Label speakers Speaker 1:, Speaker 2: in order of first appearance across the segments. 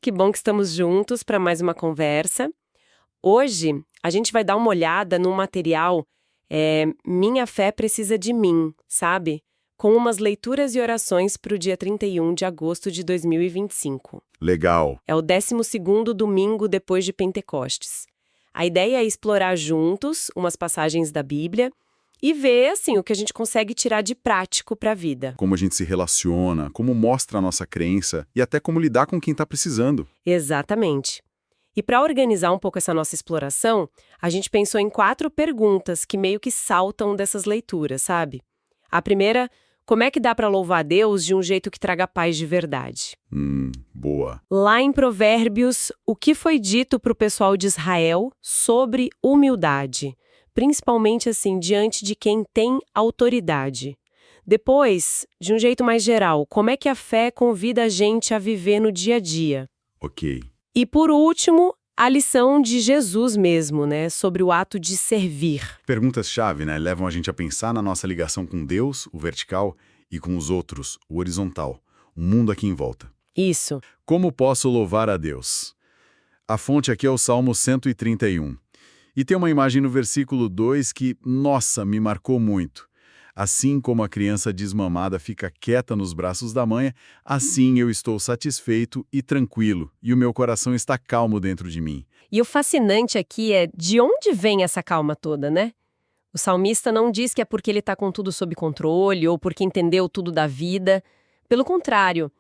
Speaker 1: que bom que estamos juntos para mais uma conversa. Hoje, a gente vai dar uma olhada num material, Minha Fé Precisa de Mim, sabe? Com umas leituras e orações para o dia 31 de agosto de 2025.
Speaker 2: Legal.
Speaker 1: É o 12º domingo depois de Pentecostes. A ideia é explorar juntos umas passagens da Bíblia e ver, assim, o que a gente consegue tirar de prático para a vida.
Speaker 2: Como a gente se relaciona, como mostra a nossa crença e até como lidar com quem está precisando.
Speaker 1: Exatamente. E para organizar um pouco essa nossa exploração, a gente pensou em 4 perguntas que meio que saltam dessas leituras, sabe? A primeira, como é que dá para louvar a Deus de um jeito que traga paz de verdade?
Speaker 2: Boa.
Speaker 1: Lá em Provérbios, o que foi dito para o pessoal de Israel sobre humildade? Principalmente, assim, diante de quem tem autoridade. Depois, de um jeito mais geral, como é que a fé convida a gente a viver no dia a dia?
Speaker 2: Ok.
Speaker 1: E por último, a lição de Jesus mesmo, né, sobre o ato de servir.
Speaker 2: Perguntas-chave, né? Levam a gente a pensar na nossa ligação com Deus, o vertical, e com os outros, o horizontal, o mundo aqui em volta.
Speaker 1: Isso.
Speaker 2: Como posso louvar a Deus? A fonte aqui é o Salmo 131. E tem uma imagem no versículo 2 que, nossa, me marcou muito. Assim como a criança desmamada fica quieta nos braços da mãe, assim eu estou satisfeito e tranquilo, e o meu coração está calmo dentro de mim.
Speaker 1: E o fascinante aqui é de onde vem essa calma toda, né? O salmista não diz que é porque ele está com tudo sob controle ou porque entendeu tudo da vida. Pelo contrário,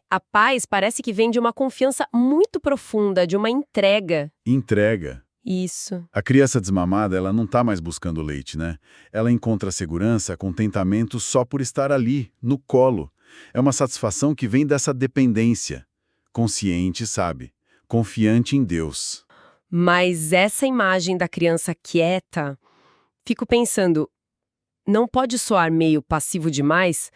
Speaker 1: a paz parece que vem de uma confiança muito profunda, de uma entrega.
Speaker 2: Entrega.
Speaker 1: Isso.
Speaker 2: A criança desmamada, ela não está mais buscando leite, né? Ela encontra segurança, contentamento só por estar ali, no colo. É uma satisfação que vem dessa dependência. Consciente, sabe? Confiante em Deus.
Speaker 1: Mas essa imagem da criança quieta, fico pensando, não pode soar meio passivo demais?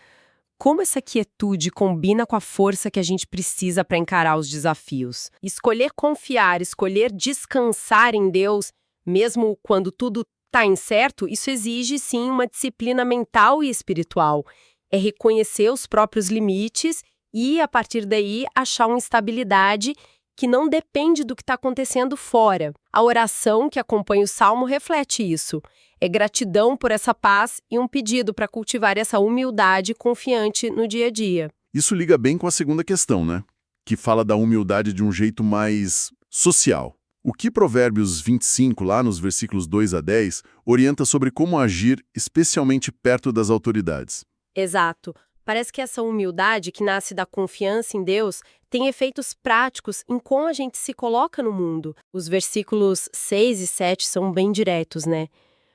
Speaker 1: Como essa quietude combina com a força que a gente precisa para encarar os desafios? Escolher confiar, escolher descansar em Deus, mesmo quando tudo está incerto, isso exige sim uma disciplina mental e espiritual. É reconhecer os próprios limites e, a partir daí, achar uma estabilidade que não depende do que está acontecendo fora. A oração que acompanha o Salmo reflete isso. É gratidão por essa paz e um pedido para cultivar essa humildade confiante no dia a dia.
Speaker 2: Isso liga bem com a segunda questão, né? Que fala da humildade de um jeito mais social. O que Provérbios 25, lá nos versículos 2 a 10, orienta sobre como agir, especialmente perto das autoridades.
Speaker 1: Exato. Parece que essa humildade que nasce da confiança em Deus tem efeitos práticos em como a gente se coloca no mundo. Os versículos 6 e 7 são bem diretos, né?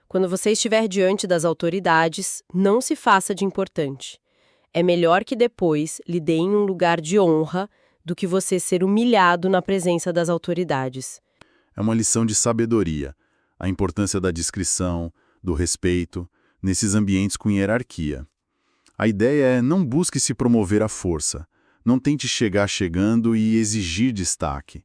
Speaker 1: Quando você estiver diante das autoridades, não se faça de importante. É melhor que depois lhe deem um lugar de honra do que você ser humilhado na presença das autoridades.
Speaker 2: É uma lição de sabedoria, a importância da discrição, do respeito, nesses ambientes com hierarquia. A ideia é não busque se promover à força, não tente chegar chegando e exigir destaque.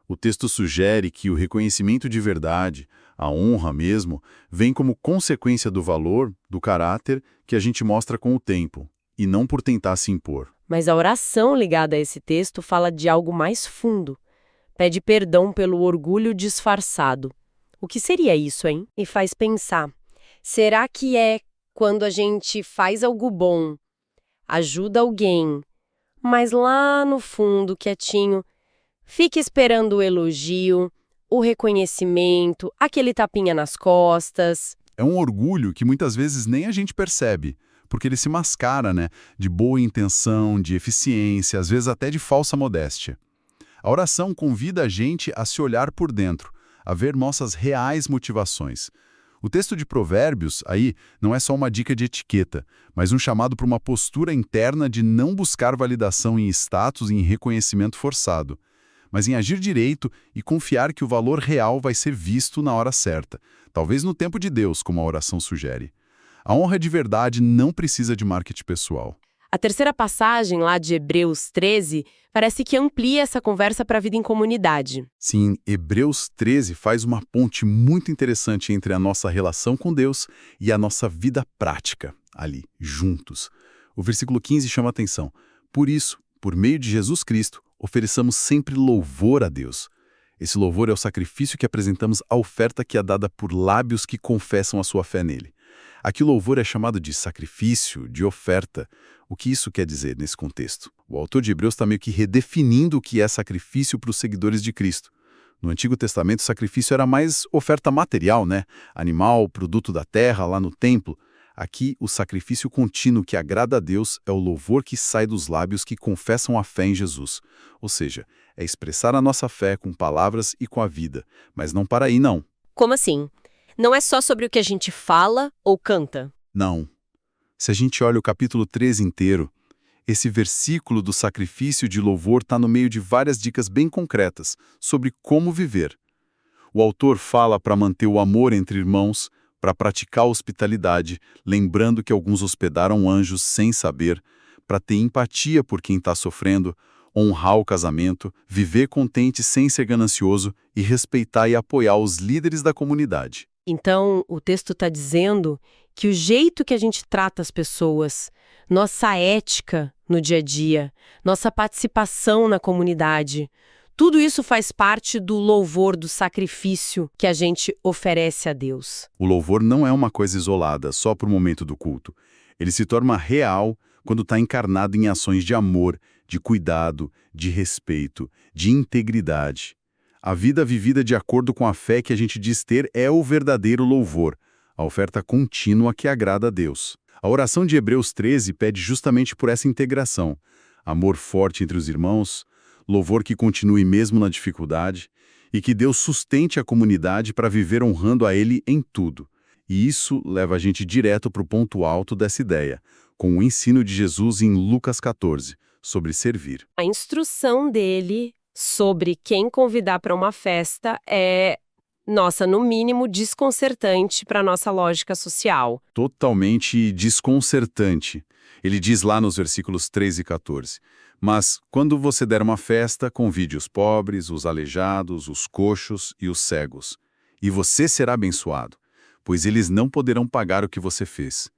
Speaker 2: O texto sugere que o reconhecimento de verdade, a honra mesmo, vem como consequência do valor, do caráter que a gente mostra com o tempo, e não por tentar se impor.
Speaker 1: Mas a oração ligada a esse texto fala de algo mais fundo. Pede perdão pelo orgulho disfarçado. O que seria isso, hein? E faz pensar. Será que é quando a gente faz algo bom, ajuda alguém, mas lá no fundo, quietinho, fica esperando o elogio, o reconhecimento, aquele tapinha nas costas?
Speaker 2: É um orgulho que muitas vezes nem a gente percebe, porque ele se mascara, né? De boa intenção, de eficiência, às vezes até de falsa modéstia. A oração convida a gente a se olhar por dentro, a ver nossas reais motivações. O texto de Provérbios, aí, não é só uma dica de etiqueta, mas um chamado para uma postura interna de não buscar validação em status e em reconhecimento forçado, mas em agir direito e confiar que o valor real vai ser visto na hora certa, talvez no tempo de Deus, como a oração sugere. A honra de verdade não precisa de marketing pessoal.
Speaker 1: A terceira passagem, lá de Hebreus 13, parece que amplia essa conversa para a vida em comunidade.
Speaker 2: Sim, Hebreus 13 faz uma ponte muito interessante entre a nossa relação com Deus e a nossa vida prática, ali, juntos. O versículo 15 chama a atenção. Por isso, por meio de Jesus Cristo, ofereçamos sempre louvor a Deus. Esse louvor é o sacrifício que apresentamos à oferta que é dada por lábios que confessam a sua fé nele. Aqui o louvor é chamado de sacrifício, de oferta. O que isso quer dizer nesse contexto? O autor de Hebreus está meio que redefinindo o que é sacrifício para os seguidores de Cristo. No Antigo Testamento, o sacrifício era mais oferta material, né? Animal, produto da terra, lá no templo. Aqui, o sacrifício contínuo que agrada a Deus é o louvor que sai dos lábios que confessam a fé em Jesus. Ou seja, é expressar a nossa fé com palavras e com a vida. Mas não para aí, não.
Speaker 1: Como assim? Não é só sobre o que a gente fala ou canta?
Speaker 2: Não. Se a gente olha o capítulo 13 inteiro, esse versículo do sacrifício de louvor está no meio de várias dicas bem concretas sobre como viver. O autor fala para manter o amor entre irmãos, para praticar a hospitalidade, lembrando que alguns hospedaram anjos sem saber, para ter empatia por quem está sofrendo, honrar o casamento, viver contente sem ser ganancioso e respeitar e apoiar os líderes da comunidade.
Speaker 1: Então, o texto está dizendo que o jeito que a gente trata as pessoas, nossa ética no dia a dia, nossa participação na comunidade, tudo isso faz parte do louvor, do sacrifício que a gente oferece a Deus.
Speaker 2: O louvor não é uma coisa isolada, só para o momento do culto. Ele se torna real quando está encarnado em ações de amor, de cuidado, de respeito, de integridade. A vida vivida de acordo com a fé que a gente diz ter é o verdadeiro louvor, a oferta contínua que agrada a Deus. A oração de Hebreus 13 pede justamente por essa integração. Amor forte entre os irmãos, louvor que continue mesmo na dificuldade e que Deus sustente a comunidade para viver honrando a Ele em tudo. E isso leva a gente direto para o ponto alto dessa ideia, com o ensino de Jesus em Lucas 14, sobre servir.
Speaker 1: A instrução dele sobre quem convidar para uma festa é, no mínimo, desconcertante para a nossa lógica social.
Speaker 2: Totalmente desconcertante. Ele diz lá nos versículos 13 e 14, mas quando você der uma festa, convide os pobres, os aleijados, os coxos e os cegos, e você será abençoado, pois eles não poderão pagar o que você fez.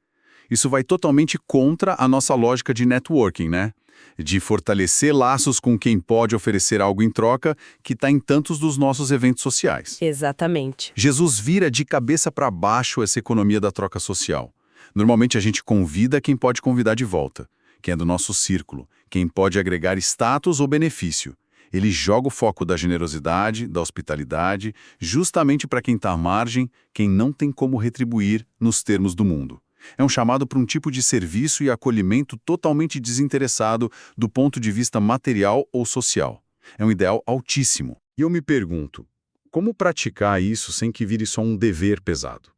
Speaker 2: Isso vai totalmente contra a nossa lógica de networking, né? De fortalecer laços com quem pode oferecer algo em troca, que está em tantos dos nossos eventos sociais.
Speaker 1: Exatamente.
Speaker 2: Jesus vira de cabeça para baixo essa economia da troca social. Normalmente a gente convida quem pode convidar de volta, quem é do nosso círculo, quem pode agregar status ou benefício. Ele joga o foco da generosidade, da hospitalidade, justamente para quem está à margem, quem não tem como retribuir nos termos do mundo. É um chamado para um tipo de serviço e acolhimento totalmente desinteressado do ponto de vista material ou social. É um ideal altíssimo. E eu me pergunto, como praticar isso sem que vire só um dever pesado?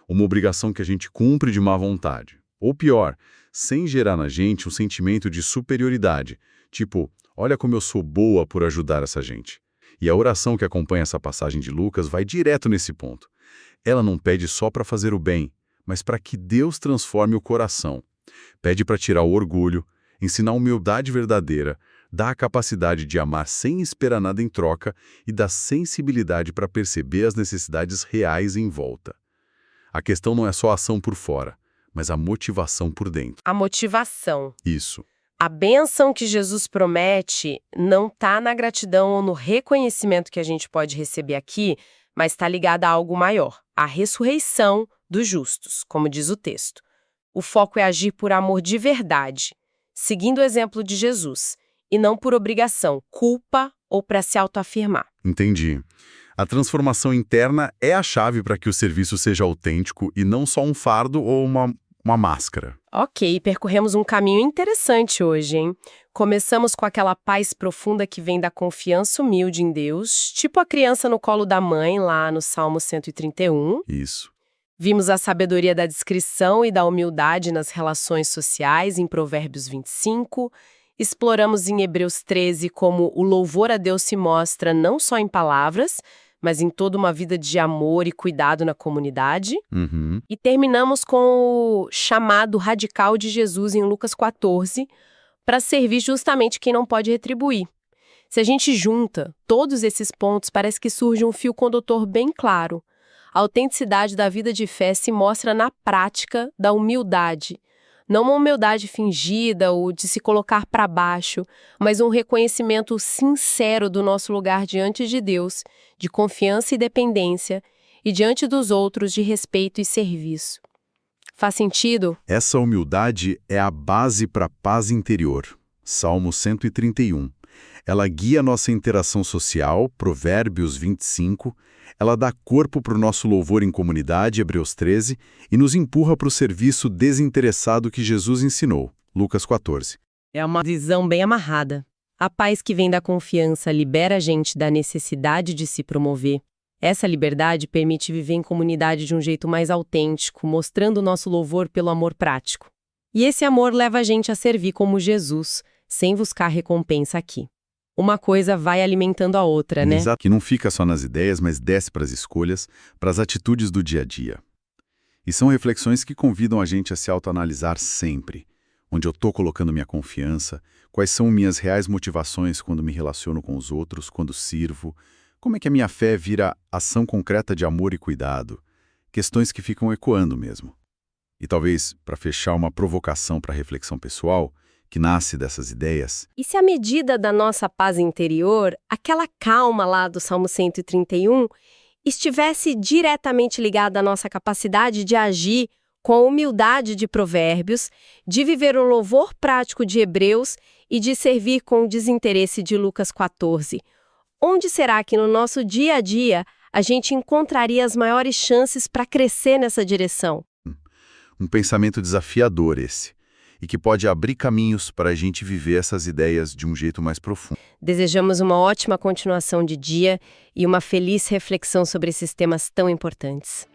Speaker 2: Uma obrigação que a gente cumpre de má vontade. Ou pior, sem gerar na gente um sentimento de superioridade, tipo, olha como eu sou boa por ajudar essa gente. E a oração que acompanha essa passagem de Lucas vai direto nesse ponto. Ela não pede só para fazer o bem, mas para que Deus transforme o coração. Pede para tirar o orgulho, ensinar a humildade verdadeira, dar a capacidade de amar sem esperar nada em troca e dar sensibilidade para perceber as necessidades reais em volta. A questão não é só a ação por fora, mas a motivação por dentro.
Speaker 1: A motivação.
Speaker 2: Isso.
Speaker 1: A bênção que Jesus promete não está na gratidão ou no reconhecimento que a gente pode receber aqui, mas está ligada a algo maior, a ressurreição dos justos, como diz o texto. O foco é agir por amor de verdade, seguindo o exemplo de Jesus, e não por obrigação, culpa ou para se autoafirmar.
Speaker 2: Entendi. A transformação interna é a chave para que o serviço seja autêntico e não só um fardo ou uma máscara.
Speaker 1: Ok, percorremos um caminho interessante hoje, hein? Começamos com aquela paz profunda que vem da confiança humilde em Deus, tipo a criança no colo da mãe, lá no Salmo 131.
Speaker 2: Isso.
Speaker 1: Vimos a sabedoria da discrição e da humildade nas relações sociais em Provérbios 25. Exploramos em Hebreus 13 como o louvor a Deus se mostra não só em palavras, mas em toda uma vida de amor e cuidado na comunidade. E terminamos com o chamado radical de Jesus em Lucas 14, para servir justamente quem não pode retribuir. Se a gente junta todos esses pontos, parece que surge um fio condutor bem claro. A autenticidade da vida de fé se mostra na prática da humildade, Não uma humildade fingida ou de se colocar para baixo, mas um reconhecimento sincero do nosso lugar diante de Deus, de confiança e dependência, e diante dos outros de respeito e serviço. Faz sentido?
Speaker 2: Essa humildade é a base para a paz interior. Salmo 131. Ela guia nossa interação social, Provérbios 25, ela dá corpo para o nosso louvor em comunidade, Hebreus 13, e nos empurra para o serviço desinteressado que Jesus ensinou, Lucas 14.
Speaker 1: É uma visão bem amarrada. A paz que vem da confiança libera a gente da necessidade de se promover. Essa liberdade permite viver em comunidade de um jeito mais autêntico, mostrando o nosso louvor pelo amor prático. E esse amor leva a gente a servir como Jesus, sem buscar recompensa aqui. Uma coisa vai alimentando a outra, né?
Speaker 2: Exato, que não fica só nas ideias, mas desce para as escolhas, para as atitudes do dia a dia. E são reflexões que convidam a gente a se autoanalisar sempre. Onde eu estou colocando minha confiança, quais são minhas reais motivações quando me relaciono com os outros, quando sirvo, como é que a minha fé vira ação concreta de amor e cuidado? Questões que ficam ecoando mesmo. E talvez, para fechar, uma provocação para reflexão pessoal, que nasce dessas ideias.
Speaker 1: E se a medida da nossa paz interior, aquela calma lá do Salmo 131, estivesse diretamente ligada à nossa capacidade de agir com a humildade de Provérbios, de viver o louvor prático de Hebreus e de servir com o desinteresse de Lucas 14, onde será que no nosso dia a dia a gente encontraria as maiores chances para crescer nessa direção?
Speaker 2: Um pensamento desafiador esse, e que pode abrir caminhos para a gente viver essas ideias de um jeito mais profundo.
Speaker 1: Desejamos uma ótima continuação de dia e uma feliz reflexão sobre esses temas tão importantes.